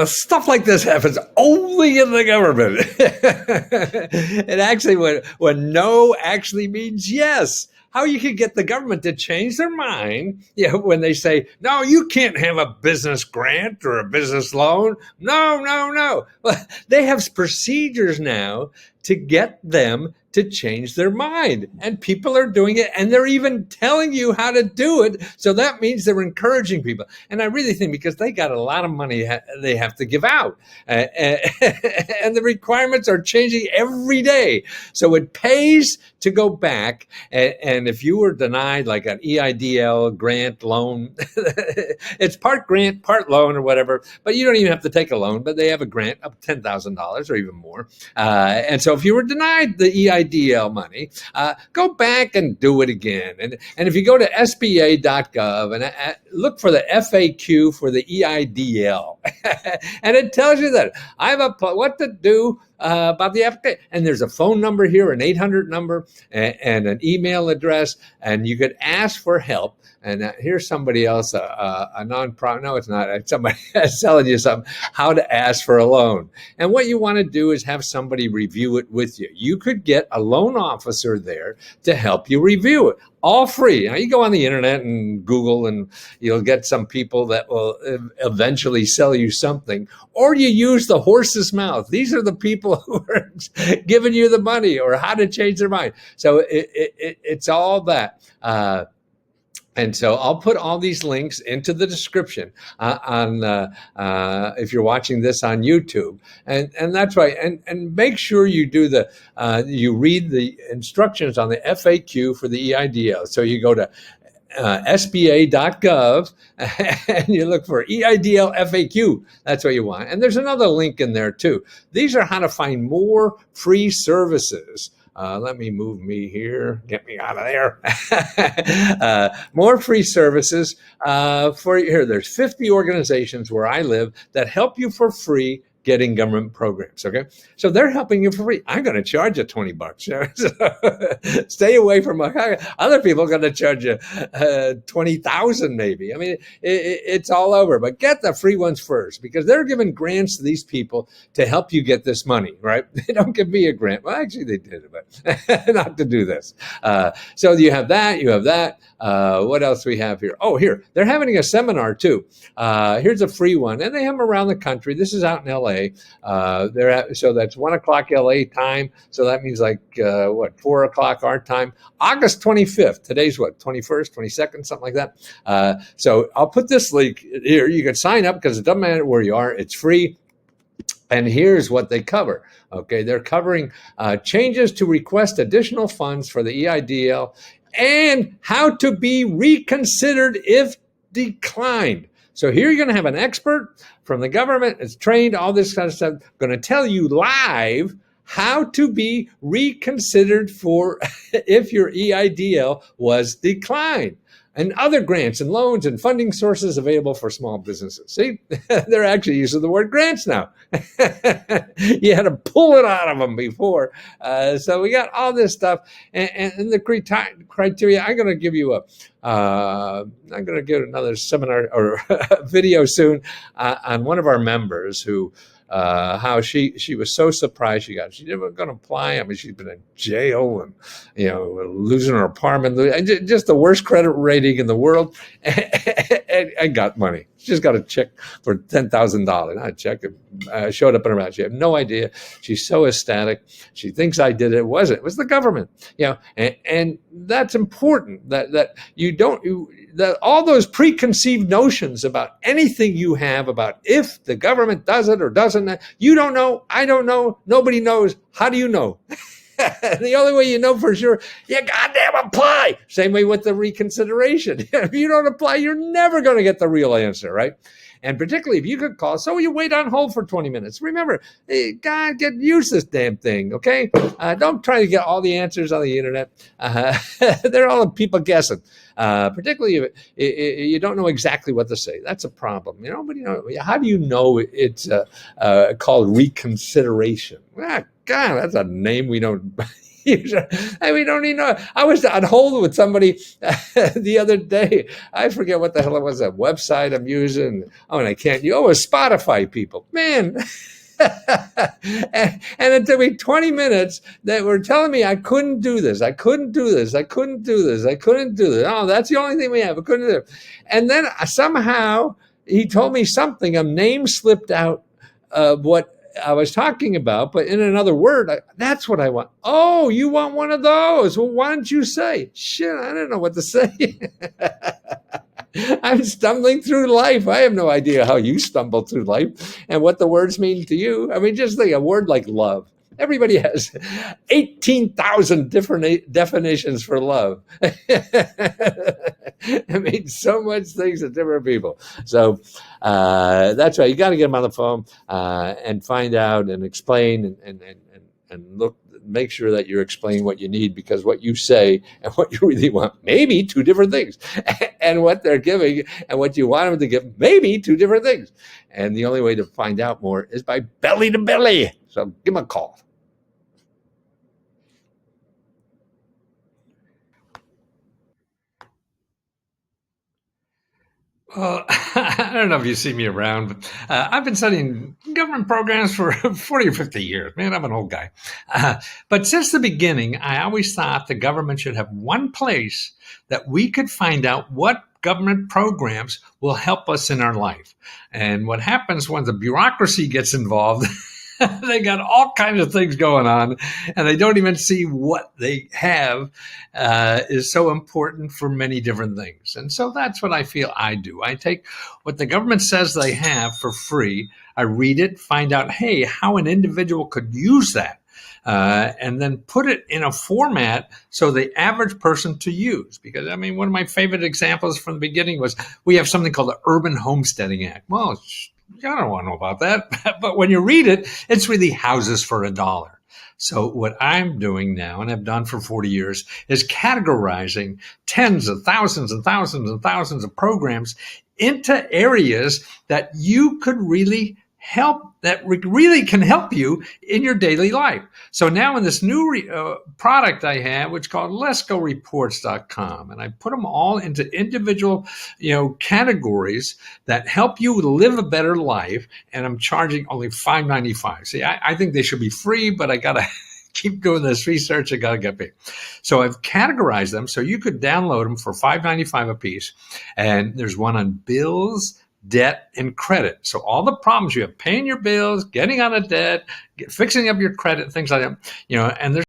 Stuff like this happens only in the government. And actually, when no actually means yes. How you can get the government to change their mind, when they say, no, you can't have a business grant or a business loan. No, no, no. Well, they have procedures now to get them to change their mind. And people are doing it, and they're even telling you how to do it. So that means they're encouraging people. And I really think because they got a lot of money they have to give out. And the requirements are changing every day. So it pays to go back. And if you were denied like an EIDL grant loan, it's part grant, part loan or whatever, but you don't even have to take a loan, but they have a grant of $10,000 or even more. And so if you were denied the EIDL money, go back and do it again. And if you go to SBA.gov and look for the FAQ for the EIDL, and it tells you that I have what to do about the application. And there's a phone number here, an 800 number, and an email address, and you could ask for help. And here's somebody else, a nonprofit. No, it's not. It's somebody selling you something, how to ask for a loan. And what you want to do is have somebody review it with you. You could get a loan officer there to help you review it. All free. Now, you go on the internet and Google, and you'll get some people that will eventually sell you something. Or you use the horse's mouth. These are the people who are giving you the money or how to change their mind. So it's all that. And so I'll put all these links into the description if you're watching this on YouTube, and that's right. And make sure you do you read the instructions on the FAQ for the EIDL. So you go to SBA.gov and you look for EIDL FAQ. That's what you want. And there's another link in there too. These are how to find more free services. Let me move me here. Get me out of there. More free services for here. There's 50 organizations where I live that help you for free getting government programs. Okay, so they're helping you for free. I'm going to charge you $20. Stay away from other people are going to charge you $20,000 maybe. I mean, it's all over. But get the free ones first, because they're giving grants to these people to help you get this money. Right? They don't give me a grant. Well, actually, they did, but not to do this. So you have that. You have that. What else we have here? Oh, here they're having a seminar too. Here's a free one, and they have them around the country. This is out in LA. So that's 1 o'clock LA time. So that means 4 o'clock our time. August 25th. Today's 21st, 22nd, something like that. So I'll put this link here. You can sign up because it doesn't matter where you are. It's free. And here's what they cover. Okay, they're covering changes to request additional funds for the EIDL and how to be reconsidered if declined. So here you're going to have an expert from the government that's trained, all this kind of stuff, going to tell you live how to be reconsidered for if your EIDL was declined. And other grants and loans and funding sources available for small businesses. See, they're actually using the word grants now. You had to pull it out of them before. So we got all this stuff. And the criteria, I'm going to give you I'm going to give another seminar or video soon on one of our members who, how she was so surprised she never going to apply. I mean, she's been in jail and, losing her apartment, just the worst credit rating in the world, and got money. She just got a check for $10,000. Not a check. Showed up in her mouth. She had no idea. She's so ecstatic. She thinks I did it. It wasn't. It was the government. And that's important that you don't. That all those preconceived notions about anything you have about if the government does it or doesn't, you don't know, I don't know, nobody knows. How do you know? The only way you know for sure, you goddamn apply. Same way with the reconsideration. If you don't apply, you're never going to get the real answer, right? And particularly if you could call, so you wait on hold for 20 minutes. Remember, God, use this damn thing, okay? Don't try to get all the answers on the internet. They're all people guessing. Particularly if you don't know exactly what to say. That's a problem. Nobody knows. How do you know it's called reconsideration? God, that's a name we don't We don't even know. I was on hold with somebody the other day. I forget what the hell it was, a website I'm using. Oh, and I can't. Spotify people, man. And it took me 20 minutes that were telling me I couldn't do this. I couldn't do this. I couldn't do this. I couldn't do this. Oh, that's the only thing we have. I couldn't do it. And then somehow he told me something. A name slipped out of what I was talking about, but in another word. That's what I want. Oh, you want one of those? Well, why don't you say? Shit, I don't know what to say. I'm stumbling through life. I have no idea how you stumble through life and what the words mean to you. I mean, just think a word like love. Everybody has 18,000 different definitions for love. It means so much things to different people. So that's right. You got to get them on the phone and find out and explain and look. Make sure that you're explaining what you need, because what you say and what you really want maybe two different things, and what they're giving and what you want them to give maybe two different things. And the only way to find out more is by belly to belly. So give them a call. Well, I don't know if you see me around, but I've been studying government programs for 40 or 50 years. Man, I'm an old guy. But since the beginning, I always thought the government should have one place that we could find out what government programs will help us in our life. And what happens when the bureaucracy gets involved, they got all kinds of things going on, and they don't even see what they have is so important for many different things. And so that's what I feel I do. I take what the government says they have for free. I read it, find out, hey, how an individual could use that. And then put it in a format so the average person to use. Because, I mean, one of my favorite examples from the beginning was we have something called the Urban Homesteading Act. Well, I don't want to know about that. But when you read it, it's really houses for $1. So what I'm doing now, and I've done for 40 years, is categorizing tens of thousands and thousands and thousands of programs into areas that you could really help, that really can help you in your daily life. So now in this new product I have, which is called letsgoreports.com, and I put them all into individual, categories that help you live a better life. And I'm charging only $5.95. See, I think they should be free, but I got to keep doing this research. I got to get paid. So I've categorized them so you could download them for $5.95 a piece. And there's one on bills, debt, and credit. So all the problems you have, paying your bills, getting out of debt, fixing up your credit, things like that, and there's